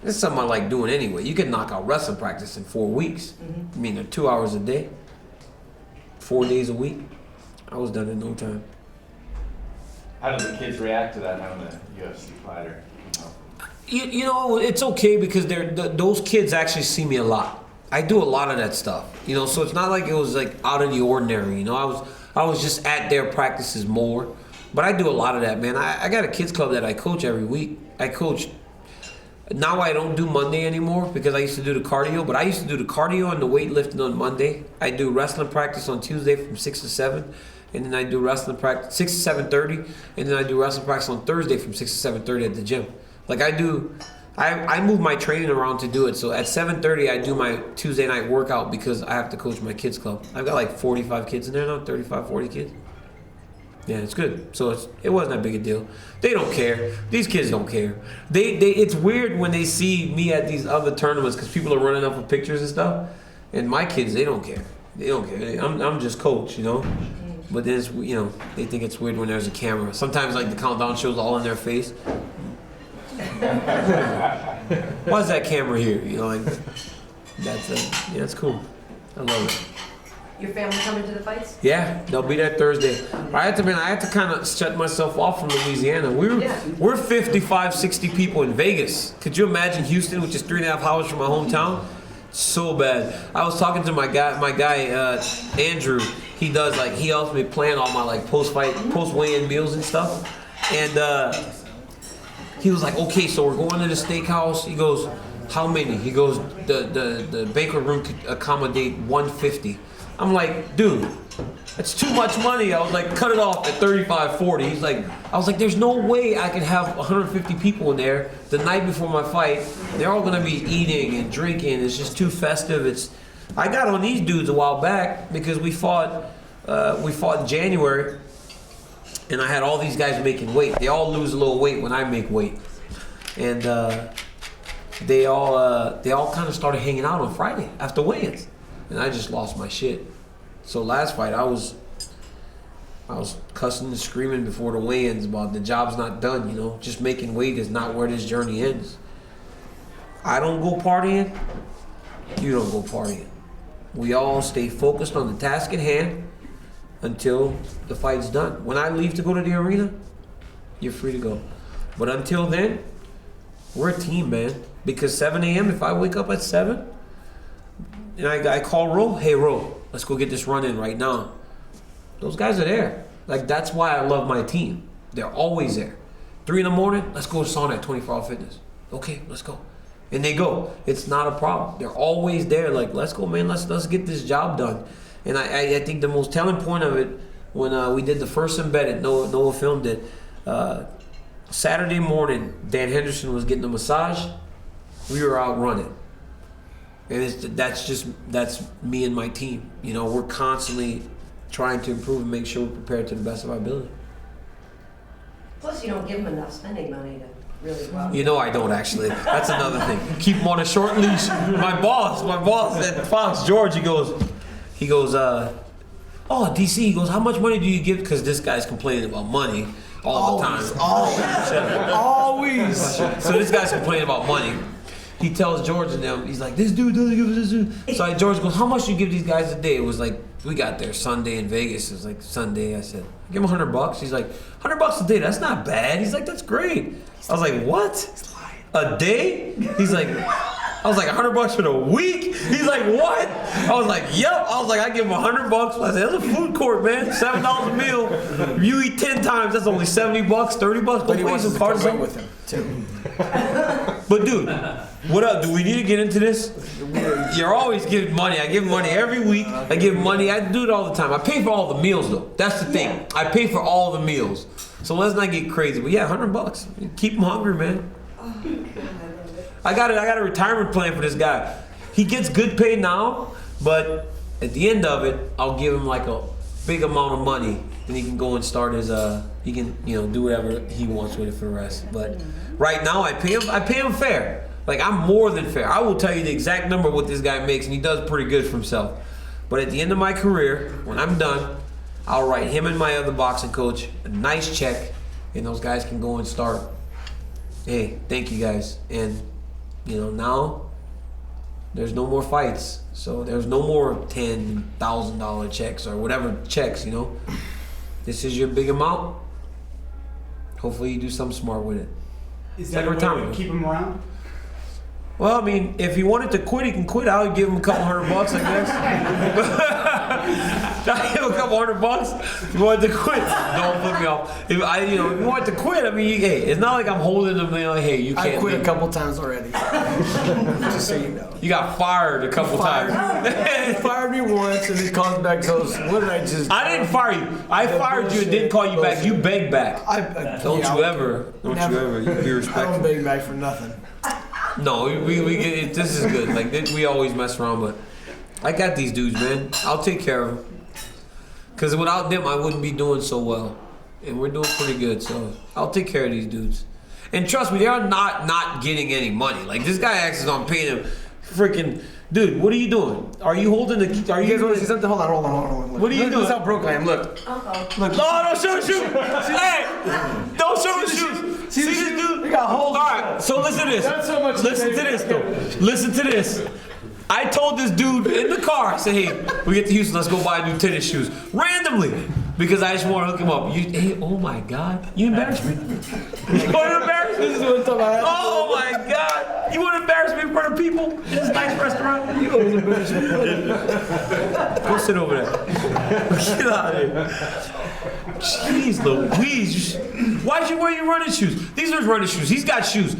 it's something I like doing anyway. You can knock out wrestling practice in 4 weeks. I mean, they're 2 hours a day, 4 days a week. I was done in no time. How do the kids react to that having a UFC fighter? You know, it's okay because those kids actually see me a lot. I do a lot of that stuff. You know, so it's not like it was like out of the ordinary. You know, I was just at their practices more. But I do a lot of that, man. I got a kids club that I coach every week. I coach. Now I don't do Monday anymore because I used to do the cardio. But I used to do the cardio and the weightlifting on Monday. I do wrestling practice on Tuesday from 6 to 7. And then I do wrestling practice 6 to 7:30. And then I do wrestling practice on Thursday from 6 to 7:30 at the gym. Like I move my training around to do it. So at 7:30 I do my Tuesday night workout because I have to coach my kids club. I've got like 45 kids in there now, 35, 40 kids. Yeah, it's good. So it wasn't that big a deal. They don't care. These kids don't care. It's weird when they see me at these other tournaments because people are running up with pictures and stuff. And my kids, they don't care. They don't care. I'm just coach, you know. But then it's, you know, they think it's weird when there's a camera. Sometimes like the countdown shows all in their face. Why is that camera here? You know, like that's yeah, it's cool. I love it. Your family coming to the fights? Yeah, they'll be there Thursday. I had to kind of shut myself off from Louisiana. We're 55, 60 people in Vegas. Could you imagine Houston, which is 3.5 hours from my hometown? So bad. I was talking to my guy Andrew. He helps me plan all my like post weigh-in meals and stuff. And he was like, okay, so we're going to the steakhouse. He goes, how many? He goes, the banquet room could accommodate 150. I'm like, dude, that's too much money. I was like, cut it off at 35, 40. He's like, I was like, there's no way I could have 150 people in there the night before my fight. They're all gonna be eating and drinking. It's just too festive. I got on these dudes a while back because we fought in January, and I had all these guys making weight. They all lose a little weight when I make weight, and they all kind of started hanging out on Friday after weigh-ins. And I just lost my shit. So last fight, I was cussing and screaming before the weigh-ins about the job's not done, you know. Just making weight is not where this journey ends. I don't go partying. You don't go partying. We all stay focused on the task at hand until the fight's done. When I leave to go to the arena, you're free to go. But until then, we're a team, man. Because 7 a.m., if I wake up at 7, and I call Ro, hey Ro, let's go get this run in right now. Those guys are there. Like, that's why I love my team. They're always there. 3 in the morning, let's go to sauna at 24 Hour Fitness. Okay, let's go. And they go. It's not a problem. They're always there. Like, let's go, man. Let's get this job done. And I think the most telling point of it, when we did the first embedded, Noah filmed it, Saturday morning, Dan Henderson was getting a massage. We were out running. And that's me and my team. You know, we're constantly trying to improve and make sure we're prepared to the best of our ability. Plus, you don't give them enough spending money to really go out. You know I don't actually. That's another thing. Keep them on a short leash. My boss at Fox, George, he goes, oh, DC, he goes, how much money do you give? Because this guy's complaining about money all the time. Always. So this guy's complaining about money. He tells George and them, he's like, this dude doesn't give us this dude. So George goes, how much do you give these guys a day? It was like, we got there Sunday in Vegas. It was like Sunday. I said, give him $100. He's like, $100 a day, that's not bad. He's like, that's great. I was like, what? A day? He's like, I was like, $100 for the week? He's like, what? I was like, yep. I was like, I give him $100. I said, that's a food court, man. $7 a meal. If you eat 10 times, that's only $70, $30. But he wants to come away with him, too. But dude, what up? Do we need to get into this? You're always giving money. I give money every week. I give money. I do it all the time. I pay for all the meals though. That's the thing. I pay for all the meals. So let's not get crazy. But yeah, $100. Keep him hungry, man. I got a retirement plan for this guy. He gets good pay now, but at the end of it, I'll give him like a big amount of money, and he can go and start his he can, you know, do whatever he wants with it for the rest. But right now I pay him fair. Like, I'm more than fair. I will tell you the exact number of what this guy makes, and he does pretty good for himself. But at the end of my career, when I'm done, I'll write him and my other boxing coach a nice check, and those guys can go and start. Hey, thank you guys. And, now there's no more fights. So there's no more $10,000 checks or whatever checks, This is your big amount. Hopefully you do something smart with it. Is that a way to keep him around? Well, I mean, if he wanted to quit, he can quit. I would give him a couple $100, I guess. I'd give him a couple $100 if he wanted to quit. Don't put me off. If you wanted to quit, I mean, hey, it's not like I'm holding him. Hey, you can't. I quit a couple times already. Just so you know. You got fired a couple times. He fired me once, and he calls back. Goes, what did I just? I didn't fire you. I fired you and didn't call you back. You begged back. Don't you ever. You be respectful. I don't beg back for nothing. No, we get this is good. Like we always mess around, but I got these dudes, man. I'll take care of them. Cause without them, I wouldn't be doing so well, and we're doing pretty good. So I'll take care of these dudes. And trust me, they are not getting any money. Like this guy actually on paying them, freaking dude. What are you doing? Are you holding the? Are you guys want to see something? Hold on. What are you doing? Look how broke I am. Look. Look. No, don't show the shoes. Hey, don't show the shoes. See this dude? We got holes. All right, so listen to this. That's so much. Listen to this, though. Listen to this. I told this dude in the car, I said, hey, we get to Houston, let's go buy new tennis shoes. Randomly. Because I just want to hook him up. Hey, oh my God. You embarrassed me? You want to embarrass me? Oh my God. You want to embarrass me in front of people in this nice restaurant? You always embarrass me. Go sit over there. Get out of here. Jeez Louise. Why'd you wear your running shoes? These are his running shoes. He's got shoes.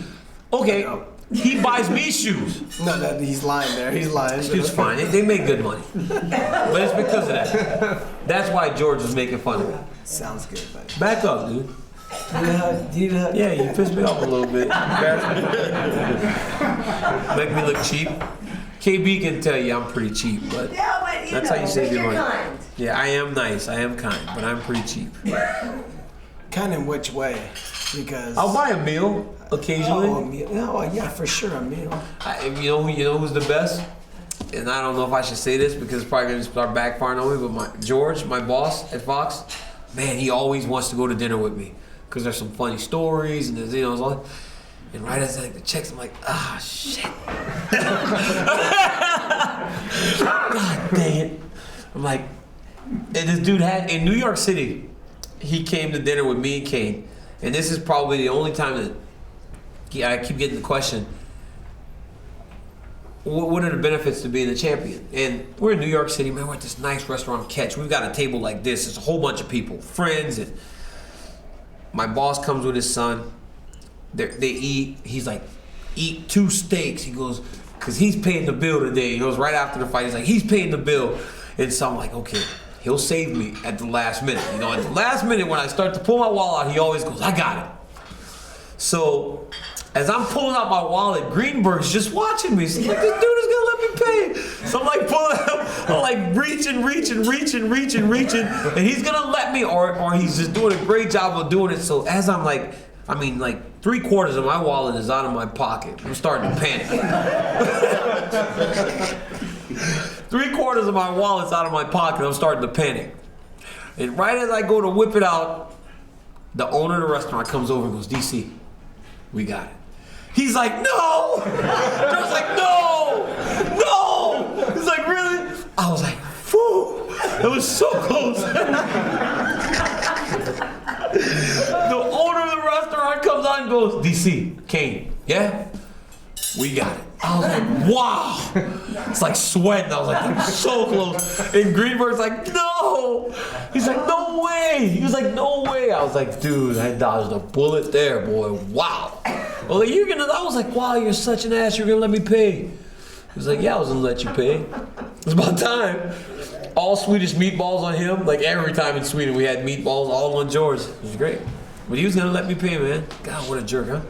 Okay. He buys me shoes. No, he's lying there. He's lying. It's fine. They make good money. But it's because of that. That's why George was making fun of me. Sounds good, buddy. Back up, dude. Yeah, you pissed me off a little bit. Make me look cheap. KB can tell you I'm pretty cheap, but that's how you save your money. Kind. Yeah, I am nice. I am kind, but I'm pretty cheap. Kind in which way? Because I'll buy a meal occasionally. Oh, a meal. Oh, yeah, for sure, a meal. You know who's the best? And I don't know if I should say this because it's probably gonna start backfiring on me. But George, my boss at Fox, man, he always wants to go to dinner with me because there's some funny stories and there's all. And right as I the checks, I'm like, shit. God dang it. I'm like, and this dude had in New York City, he came to dinner with me and Cain. And this is probably the only time that I keep getting the question, what are the benefits to being the champion? And we're in New York City, man, we're at this nice restaurant, Catch. We've got a table like this. It's a whole bunch of people, friends. And my boss comes with his son. They eat. He's like, eat 2 steaks. He goes, because he's paying the bill today. He goes right after the fight. He's like, he's paying the bill. And so I'm like, okay. He'll save me at the last minute. At the last minute when I start to pull my wallet out, he always goes, I got it. So as I'm pulling out my wallet, Greenberg's just watching me. He's like, this dude is gonna let me pay. So I'm like pulling out, I'm like reaching, and he's gonna let me, or he's just doing a great job of doing it. So as I'm like 3/4 of my wallet is out of my pocket. I'm starting to panic. 3/4 of my wallet's out of my pocket. I'm starting to panic. And right as I go to whip it out, the owner of the restaurant comes over and goes, DC, we got it. He's like, no! I was like, no! He's like, really? I was like, phew! It was so close. The owner of the restaurant comes on and goes, DC, Cain, yeah? We got it. I was like, wow. It's like sweating. I was like, I'm so close. And Greenberg's like, no. He's like, no way. He was like, no way. I was like, dude, I dodged a bullet there, boy. Wow. I was like, wow, you're such an ass. You're going to let me pay. He was like, yeah, I was going to let you pay. It's about time. All Swedish meatballs on him. Like every time in Sweden we had meatballs all on George. It was great. But he was going to let me pay, man. God, what a jerk, huh?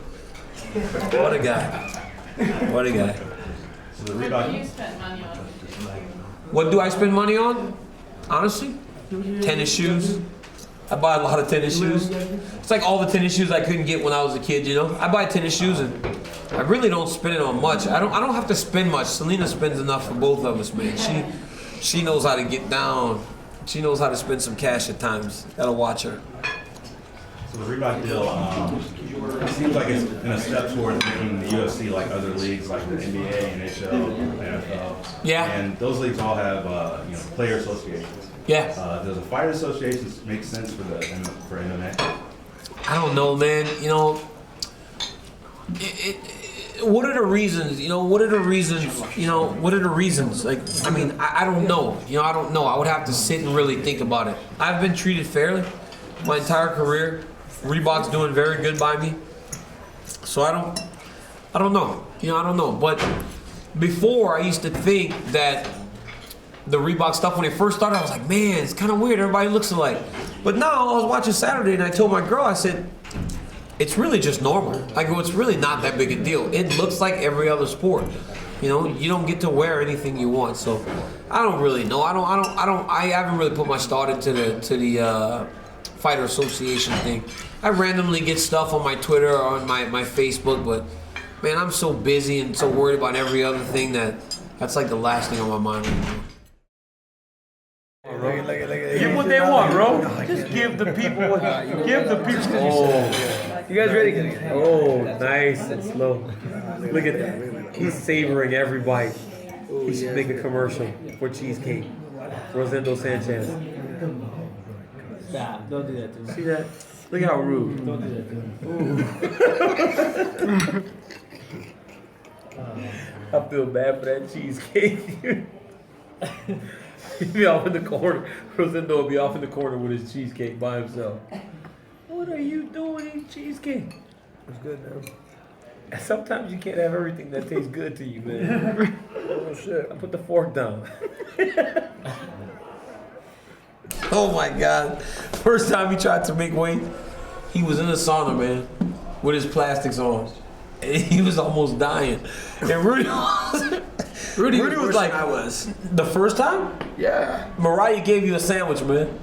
What a guy. What a guy. What do you spend money on? What do I spend money on? Honestly? Tennis shoes. I buy a lot of tennis shoes. It's like all the tennis shoes I couldn't get when I was a kid, I buy tennis shoes and I really don't spend it on much. I don't have to spend much. Selena spends enough for both of us, man. She knows how to get down She knows how to spend some cash at times. Gotta watch her. So the Reebok deal, it seems like it's in a step toward making the UFC like other leagues, like the NBA, NHL, NFL. Yeah. And those leagues all have, player associations. Yeah. Does a fighter association make sense for MMA? I don't know, man. What are the reasons? What are the reasons? Like, I mean, I don't know. I don't know. I would have to sit and really think about it. I've been treated fairly my entire career. Reebok's doing very good by me. So I don't know. I don't know. But before, I used to think that the Reebok stuff, when it first started, I was like, man, it's kind of weird. Everybody looks alike. But now I was watching Saturday and I told my girl, I said, it's really just normal. I go, it's really not that big a deal. It looks like every other sport. You don't get to wear anything you want. So I don't really know. I haven't really put much thought into the Fighter Association thing. I randomly get stuff on my Twitter or on my Facebook, but man, I'm so busy and so worried about every other thing that's like the last thing on my mind right now. Give what they want, bro. Just give the people what. Give the people. Oh, you guys ready? Oh, nice and slow. Look at that. He's savoring every bite. He should make a commercial for cheesecake. Rosendo Sanchez. Stop. Don't do that to me. See that? Look how rude. Don't do that to me. I feel bad for that cheesecake. He'd be off in the corner. Rosendo would be off in the corner with his cheesecake by himself. What are you doing eating cheesecake? It's good, man. And sometimes you can't have everything that tastes good to you, man. Oh, shit. I put the fork down. Oh my God. First time he tried to make weight, he was in the sauna, man, with his plastics on. And he was almost dying. And Rudy was like, I was. The first time? Yeah. Mariah gave you a sandwich, man.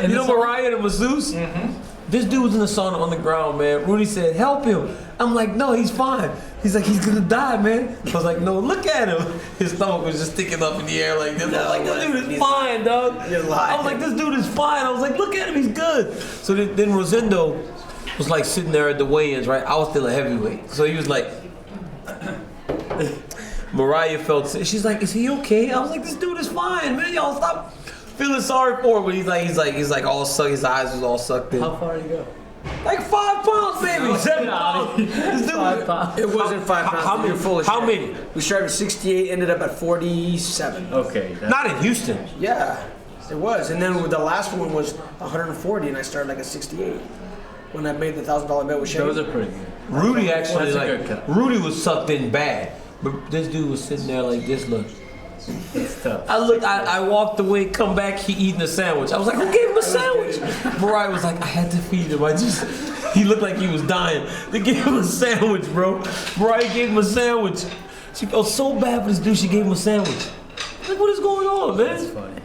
You know Mariah, the masseuse? Mm-hmm. This dude was in the sauna on the ground, man. Rudy said, help him. I'm like, no, he's fine. He's like, he's gonna die, man. I was like, no, look at him. His stomach was just sticking up in the air like this. I was like, this dude is fine, dog. You're lying. I was like, this dude is fine. I was like, look at him, he's good. So then Rosendo was like sitting there at the weigh-ins, right? I was still a heavyweight. So he was like, Mariah felt sick. She's like, is he okay? I was like, this dude is fine, man. Y'all stop feeling sorry for him. But he's like all sucked. His eyes was all sucked in. How far did he go? Like 5 pounds, baby. 7 pounds. This dude 5 pounds. It wasn't 5 pounds. You're full of shit. How many? We started at 68, ended up at 47. Okay. Not in Houston. Yeah, it was. And then the last one was 140, and I started like at 68 when I made the $1,000 bet with Shane. Those are pretty good. Rudy actually, That's a good cut. Rudy was sucked in bad. But this dude was sitting there like this, look. It's tough. I walked away, come back, he eating a sandwich. I was like, who gave him a sandwich? Mariah was like, I had to feed him. He looked like he was dying. They gave him a sandwich, bro. Mariah gave him a sandwich. She felt so bad for this dude, she gave him a sandwich. Like, what is going on, man? That's funny.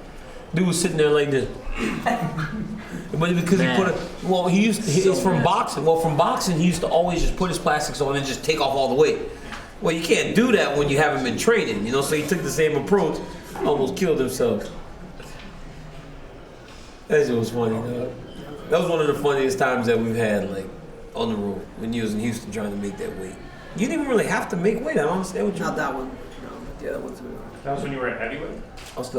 Dude was sitting there like this. But because he's from boxing. Well, from boxing, he used to always just put his plastics on and just take off all the weight. Well, you can't do that when you haven't been training, so he took the same approach, almost killed himself. That shit was funny, dog. That was one of the funniest times that we've had, like, on the road, when you was in Houston trying to make that weight. You didn't even really have to make weight, I don't understand what you... Not that one. No, but the other one's... That was when you were at heavyweight? I was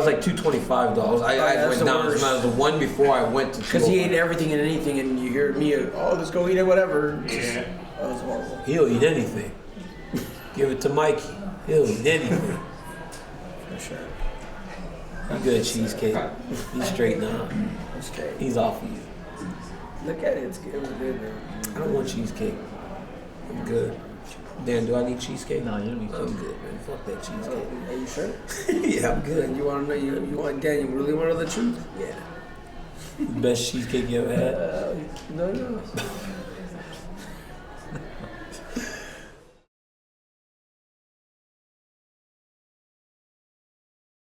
like 225, though. I went down. I was the one before I went to... Because he ate everything and anything, and you hear me, let's go eat it, whatever. Yeah. That was horrible. He'll eat anything. Give it to Mikey. He'll eat anything. For sure. You good, cheesecake. He's straight now. I'm straight. He's off of you. Look at it. It was good, man. I don't want cheesecake. I'm good. Dan, do I need cheesecake? No, you don't need I'm cheesecake. good, man. Fuck that cheesecake. Are you sure? Yeah, I'm good. You want to know? Dan, you really want to know the truth? Yeah. Best cheesecake you ever had? No.